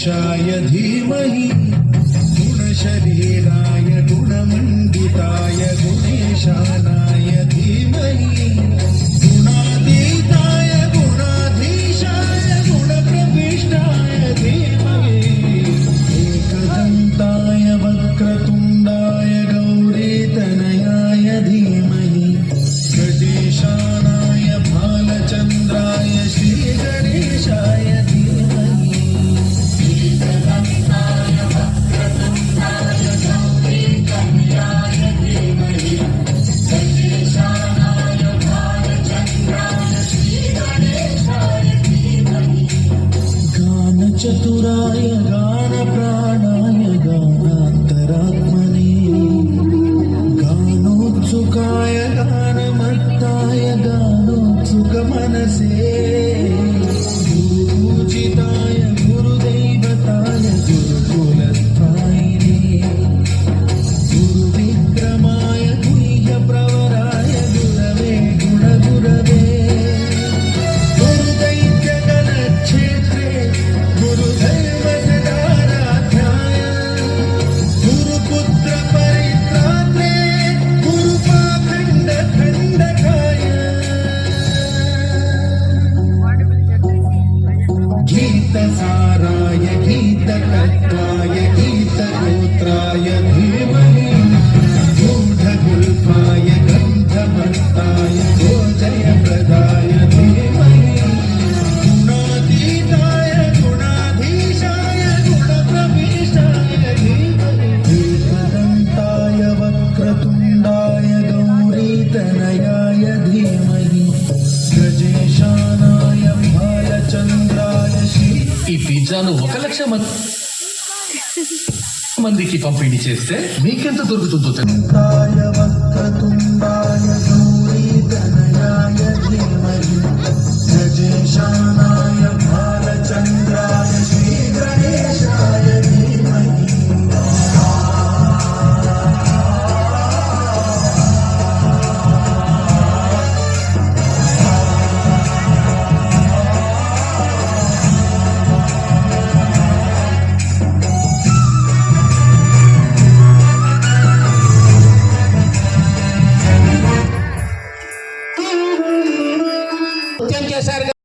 गणेशाय धीमहि गुणशरीराय गुणमण्डिताय गुणेशानाय धीमहि गुणातीताय गुणाधीशाय गुणप्रविष्टाय धीमहि एकदन्ताय वक्रतुण्डाय गौरीतनयाय धीमहि गजेशानाय भालचन्द्राय श्रीगणेशाय चतुराय गान प्राणाय गानान्तरात्मने गानोत्सुकाय गानमत्ताय गानोत्सुकमनसे गुरुपूजिताय गुरुदैवताय गुरुकुलस्थायिने गुरुविक्रमाय गुह्यप्रवराय गुरवे गुणगुरवे गीतसाराय गीतकर्ताय गीतगोत्राय धीमहि गूढगुल्फाय गन्धमत्ताय गोजयप्रदाय धीमहि गुणातीताय गुणाधीशाय गुणप्रविष्टाय धीमहि एकदन्ताय वक्रतुण्डाय गौरीतनयाय धीमहि गजेशानाय भालचन्द्राय ఈ పిజ్జాను 1,00,000 మందికి పంపిణీ చేస్తే మీకెంత దొరుకుతుందో